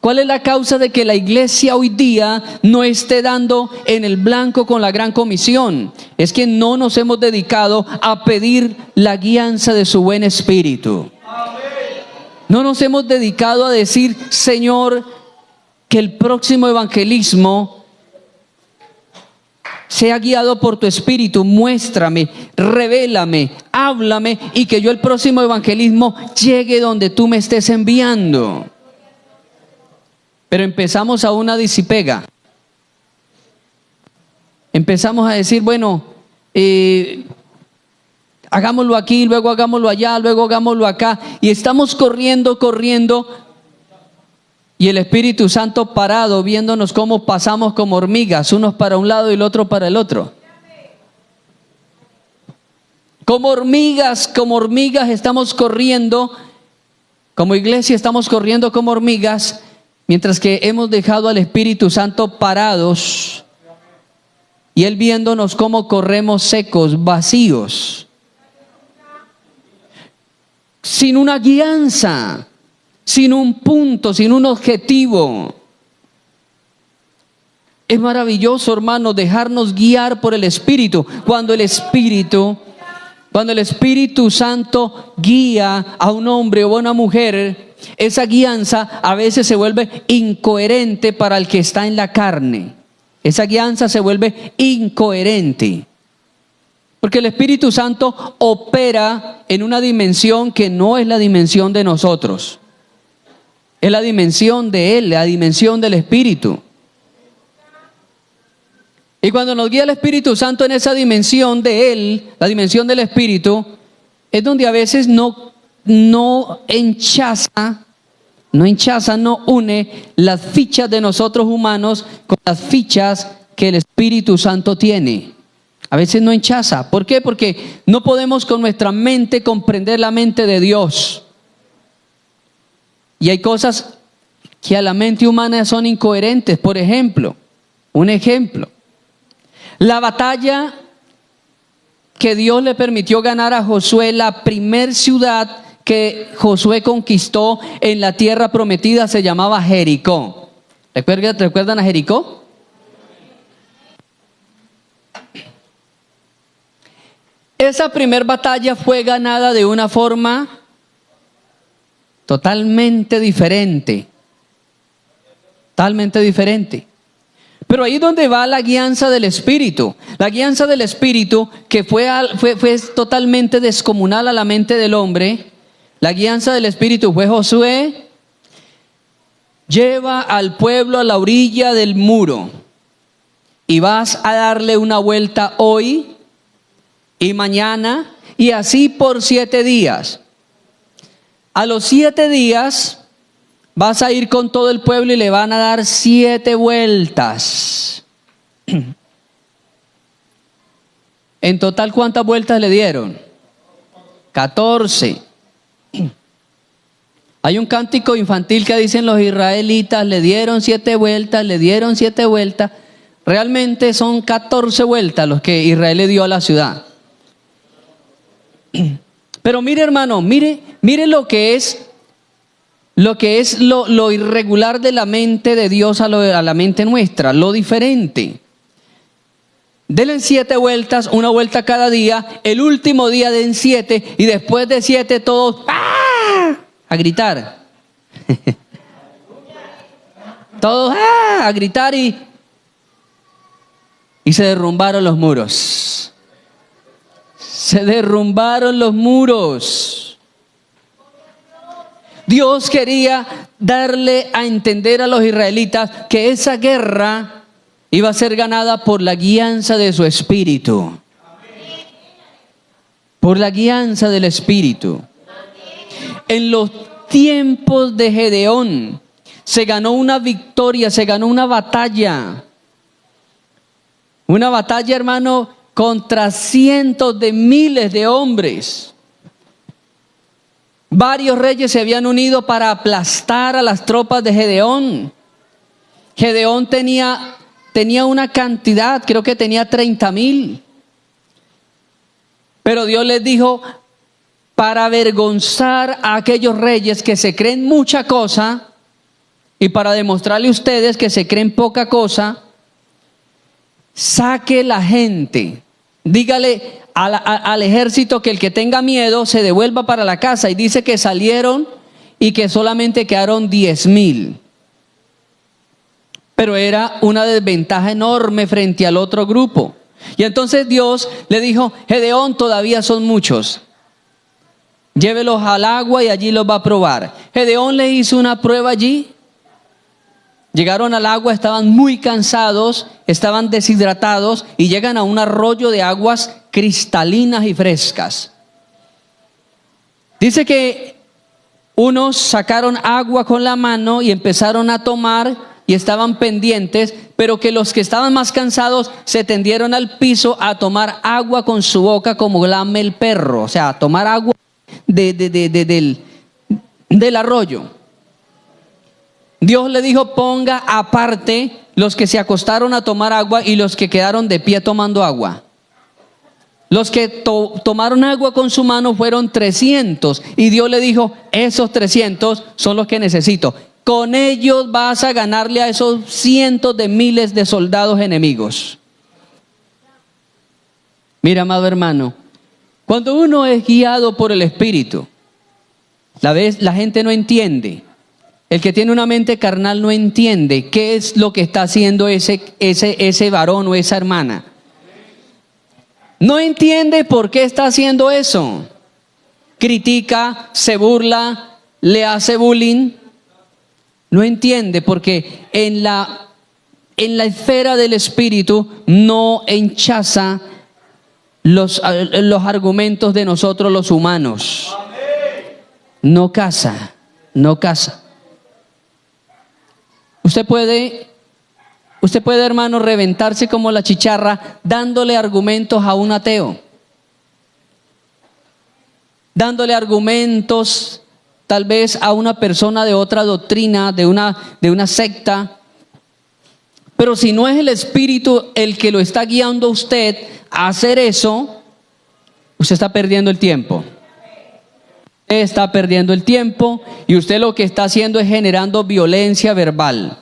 ¿Cuál es la causa de que la iglesia hoy día no esté dando en el blanco con la gran comisión? Es que no nos hemos dedicado a pedir la guianza de su buen espíritu. No nos hemos dedicado a decir, Señor, que el próximo evangelismo sea guiado por tu espíritu. Muéstrame, revélame, háblame y que yo el próximo evangelismo llegue donde tú me estés enviando. Pero empezamos a una disipega. Empezamos a decir, bueno, hagámoslo aquí, luego hagámoslo allá, luego hagámoslo acá. Y estamos corriendo. Y el Espíritu Santo parado, viéndonos cómo pasamos como hormigas, unos para un lado y el otro para el otro. Como hormigas estamos corriendo. Como iglesia estamos corriendo como hormigas, mientras que hemos dejado al Espíritu Santo parados. Y Él viéndonos cómo corremos secos, vacíos. Sin una guianza, sin un punto, sin un objetivo. Es maravilloso, hermano, dejarnos guiar por el Espíritu. Cuando el Espíritu Santo guía a un hombre o a una mujer, esa guianza a veces se vuelve incoherente para el que está en la carne. Esa guianza se vuelve incoherente. Porque el Espíritu Santo opera en una dimensión que no es la dimensión de nosotros. Es la dimensión de Él, la dimensión del Espíritu. Y cuando nos guía el Espíritu Santo en esa dimensión de Él, la dimensión del Espíritu, es donde a veces no une las fichas de nosotros humanos con las fichas que el Espíritu Santo tiene. A veces no enchaza. ¿Por qué? Porque no podemos con nuestra mente comprender la mente de Dios. Y hay cosas que a la mente humana son incoherentes. Por ejemplo, la batalla que Dios le permitió ganar a Josué, la primer ciudad que Josué conquistó en la tierra prometida se llamaba Jericó. ¿Recuerdan a Jericó? Esa primer batalla fue ganada de una forma totalmente diferente. Pero ahí es donde va la guianza del Espíritu. La guianza del Espíritu que fue totalmente descomunal a la mente del hombre. La guianza del Espíritu fue Josué, lleva al pueblo a la orilla del muro y vas a darle una vuelta hoy y mañana y así por 7 días. A los 7 días vas a ir con todo el pueblo y le van a dar 7 vueltas. En total, ¿cuántas vueltas le dieron? 14. Hay un cántico infantil que dicen los israelitas, le dieron 7 vueltas, le dieron 7 vueltas. Realmente son 14 vueltas los que Israel le dio a la ciudad. Pero mire, hermano, mire lo que es lo irregular de la mente de Dios a la mente nuestra, lo diferente. Denle 7 vueltas, una vuelta cada día, el último día den 7 y después de 7 todos ¡ah! A gritar. Todos ¡ah! A gritar y se derrumbaron los muros. Se derrumbaron los muros. Dios quería darle a entender a los israelitas que esa guerra iba a ser ganada por la guianza de su espíritu. Por la guianza del Espíritu. en los tiempos de Gedeón. Se ganó una victoria, se ganó una batalla. Una batalla, hermano, contra cientos de miles de hombres. Varios reyes se habían unido para aplastar a las tropas de Gedeón. Gedeón tenía una cantidad, creo que tenía 30,000. Pero Dios les dijo, para avergonzar a aquellos reyes que se creen mucha cosa y para demostrarle a ustedes que se creen poca cosa, saque la gente, dígale al ejército que el que tenga miedo se devuelva para la casa. Y dice que salieron y que solamente quedaron 10,000. Pero era una desventaja enorme frente al otro grupo. Y entonces Dios le dijo, Gedeón, todavía son muchos. Llévelos al agua y allí los va a probar. Gedeón le hizo una prueba allí. Llegaron al agua, estaban muy cansados, estaban deshidratados y llegan a un arroyo de aguas cristalinas y frescas. Dice que unos sacaron agua con la mano y empezaron a tomar y estaban pendientes, pero que los que estaban más cansados se tendieron al piso a tomar agua con su boca como lame el perro, o sea, a tomar agua del arroyo. Dios le dijo, ponga aparte los que se acostaron a tomar agua y los que quedaron de pie tomando agua. Los que tomaron agua con su mano fueron 300 y Dios le dijo, esos 300 son los que necesito. Con ellos vas a ganarle a esos cientos de miles de soldados enemigos. Mira, amado hermano, cuando uno es guiado por el Espíritu, la gente no entiende. El que tiene una mente carnal no entiende qué es lo que está haciendo ese varón o esa hermana. No entiende por qué está haciendo eso. Critica, se burla, le hace bullying. No entiende porque en la esfera del Espíritu no enchaza los argumentos de nosotros los humanos. No casa. Usted puede, hermano, reventarse como la chicharra dándole argumentos a un ateo. Dándole argumentos tal vez a una persona de otra doctrina, de una secta. Pero si no es el Espíritu el que lo está guiando a usted a hacer eso, usted está perdiendo el tiempo. Está perdiendo el tiempo y usted lo que está haciendo es generando violencia verbal.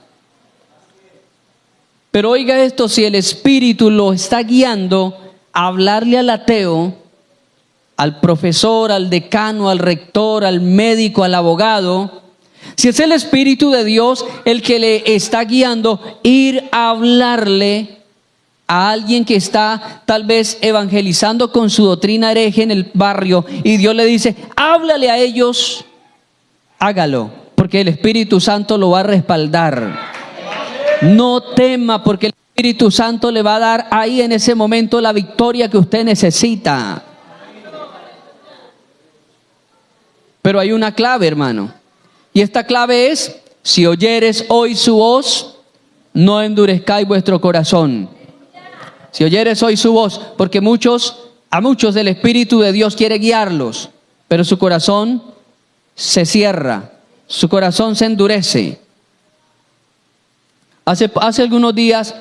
Pero oiga esto, si el Espíritu lo está guiando a hablarle al ateo, al profesor, al decano, al rector, al médico, al abogado, si es el Espíritu de Dios el que le está guiando, ir a hablarle a alguien que está tal vez evangelizando con su doctrina hereje en el barrio y Dios le dice, háblale a ellos, hágalo, porque el Espíritu Santo lo va a respaldar. No tema, porque el Espíritu Santo le va a dar ahí en ese momento la victoria que usted necesita. Pero hay una clave, hermano, y esta clave es, si oyeres hoy su voz, no endurezcáis vuestro corazón. Si oyeres hoy su voz, porque a muchos el Espíritu de Dios quiere guiarlos, pero su corazón se cierra, su corazón se endurece. Hace algunos días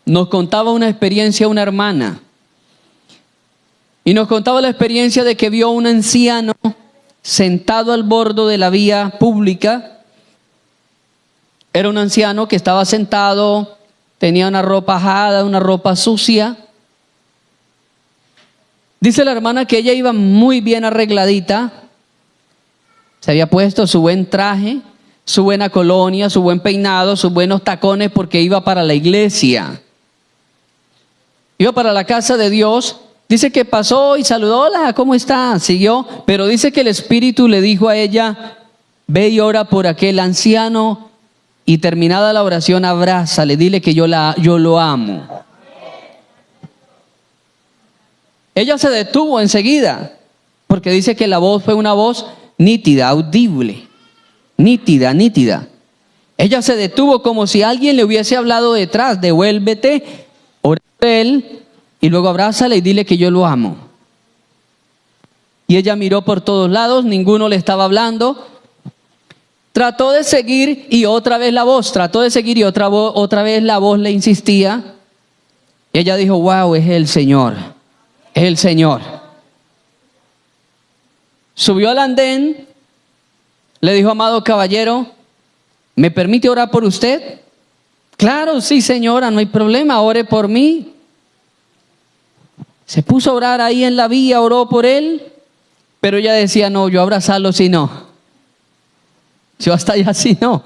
nos contaba una experiencia una hermana, y nos contaba la experiencia de que vio a un anciano sentado al borde de la vía pública. Era un anciano que estaba sentado, tenía una ropa ajada, una ropa sucia. Dice la hermana que ella iba muy bien arregladita. Se había puesto su buen traje, su buena colonia, su buen peinado, sus buenos tacones porque iba para la iglesia. Iba para la casa de Dios. Dice que pasó y saludó, hola, ¿cómo está? Siguió, pero dice que el Espíritu le dijo a ella, ve y ora por aquel anciano. Y terminada la oración, abrázale, dile que yo lo amo. Ella se detuvo enseguida, porque dice que la voz fue una voz nítida, audible, nítida. Ella se detuvo como si alguien le hubiese hablado detrás. Devuélvete, ora por él y luego abrázale y dile que yo lo amo. Y ella miró por todos lados, ninguno le estaba hablando. Trató de seguir y otra vez la voz, otra vez la voz le insistía. Y ella dijo, wow, es el Señor. Subió al andén, le dijo, amado caballero, ¿me permite orar por usted? Claro, sí señora, no hay problema, ore por mí. Se puso a orar ahí en la vía, oró por él, pero ella decía, no, yo abrazarlo sí no. Yo hasta allá sí no.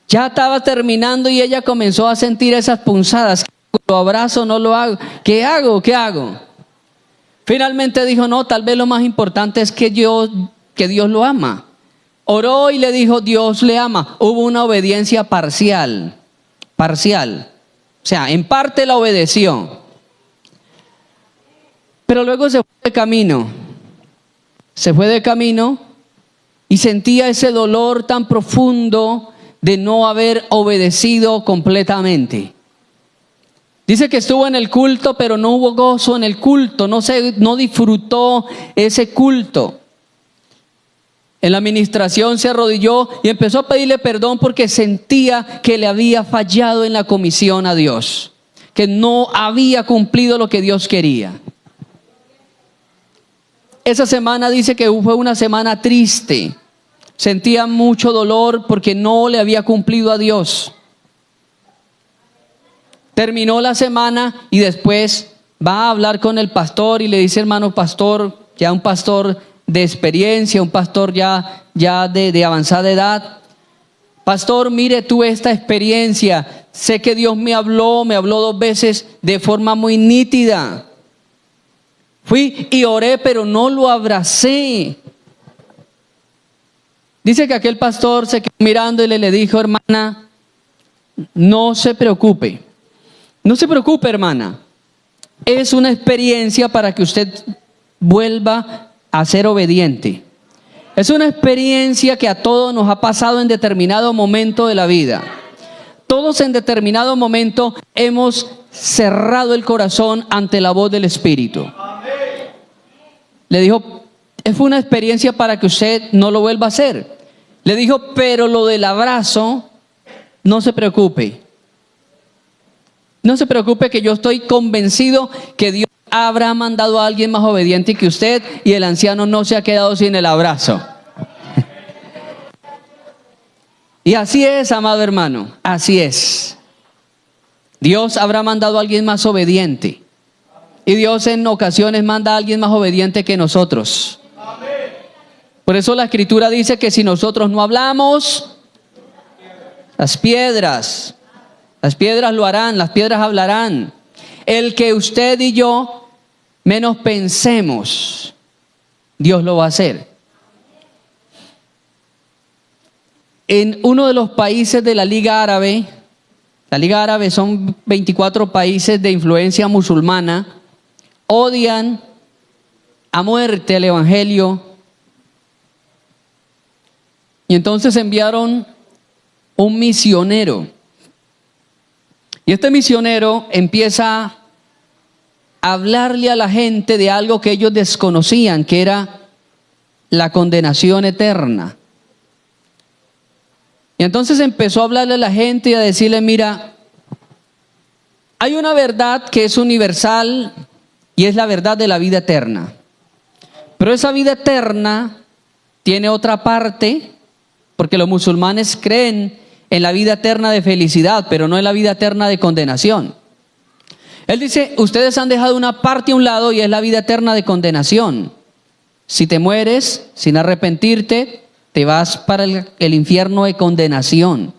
Ya estaba terminando y ella comenzó a sentir esas punzadas. ¿Lo abrazo? ¿No lo hago? ¿Qué hago? Finalmente dijo, no, tal vez lo más importante es que Dios lo ama. Oró y le dijo, Dios le ama. Hubo una obediencia parcial. O sea, en parte la obedeció. Pero luego se fue de camino y sentía ese dolor tan profundo de no haber obedecido completamente. Dice que estuvo en el culto, pero no hubo gozo en el culto, no disfrutó ese culto. En la administración se arrodilló y empezó a pedirle perdón porque sentía que le había fallado en la comisión a Dios, que no había cumplido lo que Dios quería. Esa semana dice que fue una semana triste. Sentía mucho dolor porque no le había cumplido a Dios. Terminó la semana y después va a hablar con el pastor y le dice, hermano pastor, ya un pastor de experiencia, un pastor ya de avanzada edad. Pastor, mire tú esta experiencia. Sé que Dios me habló 2 veces de forma muy nítida. Fui y oré, pero no lo abracé. Dice que aquel pastor se quedó mirando y le dijo, hermana, no se preocupe, hermana. Es una experiencia para que usted vuelva a ser obediente. Es una experiencia que a todos nos ha pasado en determinado momento de la vida. Todos en determinado momento hemos cerrado el corazón ante la voz del Espíritu. Le dijo, fue una experiencia para que usted no lo vuelva a hacer. Le dijo, pero lo del abrazo, no se preocupe. No se preocupe, que yo estoy convencido que Dios habrá mandado a alguien más obediente que usted y el anciano no se ha quedado sin el abrazo. Y así es, amado hermano, así es. Dios habrá mandado a alguien más obediente. Y Dios en ocasiones manda a alguien más obediente que nosotros. Por eso la Escritura dice que si nosotros no hablamos, las piedras lo harán, las piedras hablarán. El que usted y yo menos pensemos, Dios lo va a hacer. En uno de los países de la Liga Árabe son 24 países de influencia musulmana, odian a muerte el evangelio. Y entonces enviaron un misionero. Y este misionero empieza a hablarle a la gente de algo que ellos desconocían, que era la condenación eterna. Y entonces empezó a hablarle a la gente y a decirle, mira, hay una verdad que es universal y es la verdad de la vida eterna. Pero esa vida eterna tiene otra parte, porque los musulmanes creen en la vida eterna de felicidad, pero no en la vida eterna de condenación. Él dice, ustedes han dejado una parte a un lado y es la vida eterna de condenación. Si te mueres sin arrepentirte, te vas para el infierno de condenación.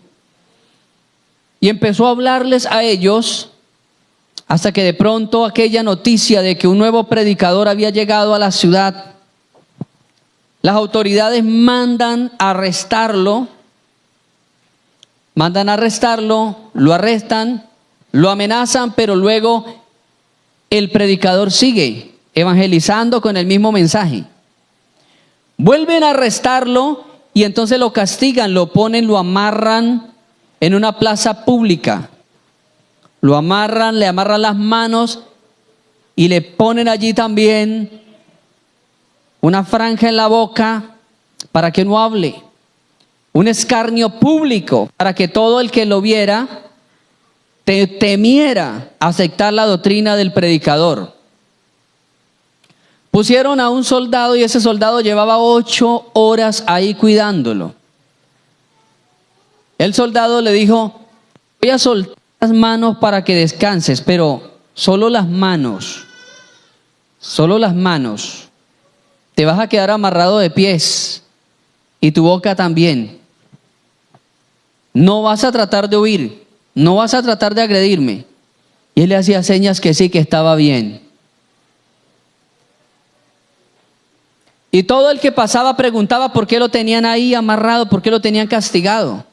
Y empezó a hablarles a ellos hasta que de pronto aquella noticia de que un nuevo predicador había llegado a la ciudad, las autoridades mandan arrestarlo, lo arrestan, lo amenazan, pero luego el predicador sigue evangelizando con el mismo mensaje. Vuelven a arrestarlo y entonces lo castigan, lo ponen, lo amarran en una plaza pública. Lo amarran, le amarran las manos y le ponen allí también una franja en la boca para que no hable. Un escarnio público para que todo el que lo viera temiera aceptar la doctrina del predicador. Pusieron a un soldado y ese soldado llevaba 8 horas ahí cuidándolo. El soldado le dijo: voy a soltar las manos para que descanses, pero solo las manos. Solo las manos. Te vas a quedar amarrado de pies y tu boca también. No vas a tratar de huir, no vas a tratar de agredirme. Y él le hacía señas que sí, que estaba bien. Y todo el que pasaba preguntaba por qué lo tenían ahí amarrado, por qué lo tenían castigado.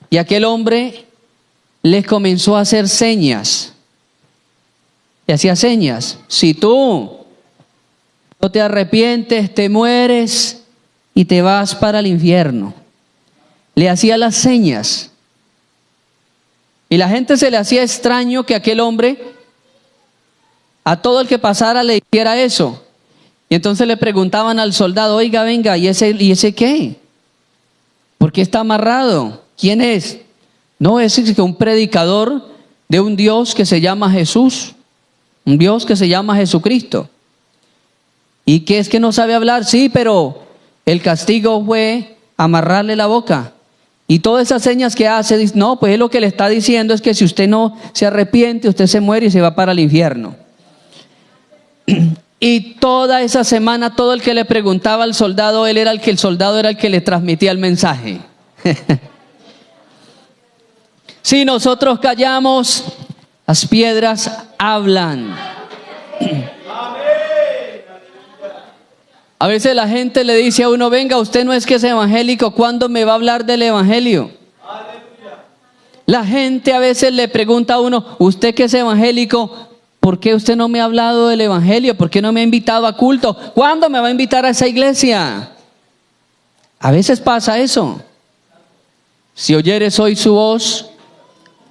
Y aquel hombre les comenzó a hacer señas. Y hacía señas. Si tú no te arrepientes, te mueres y te vas para el infierno. Le hacía las señas. Y la gente se le hacía extraño que aquel hombre a todo el que pasara le hiciera eso. Y entonces le preguntaban al soldado: oiga, venga, ¿y ese qué? ¿Por qué está amarrado? ¿Quién es? No, es un predicador de un Dios que se llama Jesús. Un Dios que se llama Jesucristo. ¿Y qué es que no sabe hablar? Sí, pero el castigo fue amarrarle la boca. Y todas esas señas que hace, dice, no, pues él lo que le está diciendo es que si usted no se arrepiente, usted se muere y se va para el infierno. Y toda esa semana, todo el que le preguntaba al soldado, el soldado era el que le transmitía el mensaje. Si nosotros callamos, las piedras hablan. A veces la gente le dice a uno: venga, usted no es que es evangélico, ¿cuándo me va a hablar del evangelio? La gente a veces le pregunta a uno: usted que es evangélico, ¿por qué usted no me ha hablado del evangelio? ¿Por qué no me ha invitado a culto? ¿Cuándo me va a invitar a esa iglesia? A veces pasa eso. Si oyeres hoy su voz,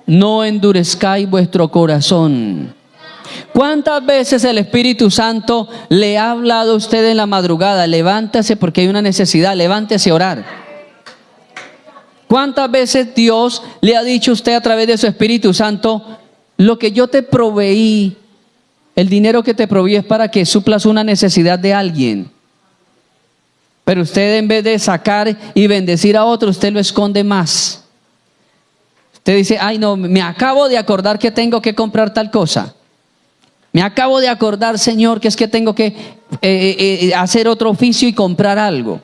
no endurezcáis vuestro corazón. ¿Cuántas veces el Espíritu Santo le ha hablado a usted en la madrugada? Levántese porque hay una necesidad, levántese a orar. ¿Cuántas veces Dios le ha dicho a usted a través de su Espíritu Santo: lo que yo te proveí, el dinero que te proveí es para que suplas una necesidad de alguien? Pero usted, en vez de sacar y bendecir a otro, usted lo esconde más. Usted dice: ay no, me acabo de acordar que tengo que comprar tal cosa. Me acabo de acordar, Señor, que es que tengo que hacer otro oficio y comprar algo.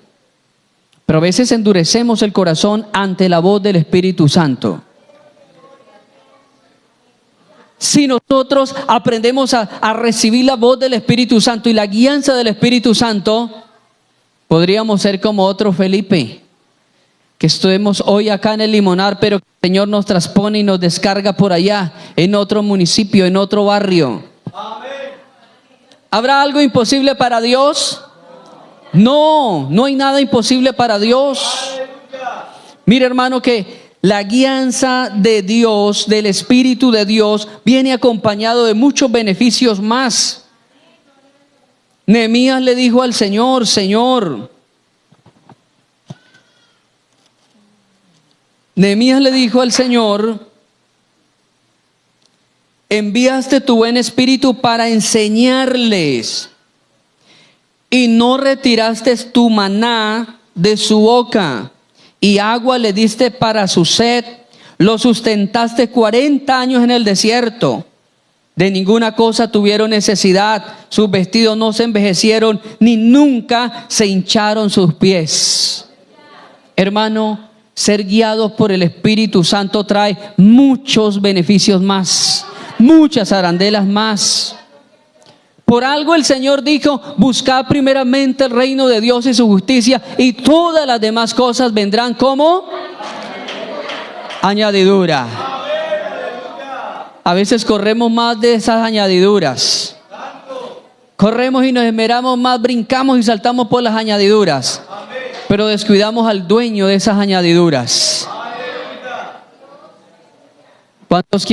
Pero a veces endurecemos el corazón ante la voz del Espíritu Santo. Si nosotros aprendemos a recibir la voz del Espíritu Santo y la guianza del Espíritu Santo, podríamos ser como otro Felipe, que estuvimos hoy acá en el Limonar, pero el Señor nos transpone y nos descarga por allá, en otro municipio, en otro barrio. ¿Habrá algo imposible para Dios? No, no hay nada imposible para Dios. Mire, hermano, que la guianza de Dios, del Espíritu de Dios, viene acompañado de muchos beneficios más. Nehemías le dijo al Señor: Nehemías le dijo al Señor: enviaste tu buen espíritu para enseñarles, y no retiraste tu maná de su boca, y agua le diste para su sed. Lo sustentaste 40 años en el desierto. De ninguna cosa tuvieron necesidad, sus vestidos no se envejecieron, ni nunca se hincharon sus pies. Hermano, ser guiados por el Espíritu Santo trae muchos beneficios más, muchas arandelas más. Por algo el Señor dijo: buscad primeramente el reino de Dios y su justicia, y todas las demás cosas vendrán como añadidura. A veces corremos más de esas añadiduras. Corremos y nos esmeramos más, brincamos y saltamos por las añadiduras, pero descuidamos al dueño de esas añadiduras. ¿Cuántos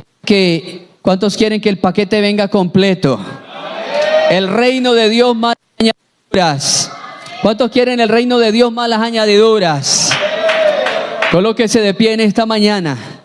quieren que el paquete venga completo? El reino de Dios más las añadiduras. ¿Cuántos quieren el reino de Dios más las añadiduras? Colóquese de pie en esta mañana.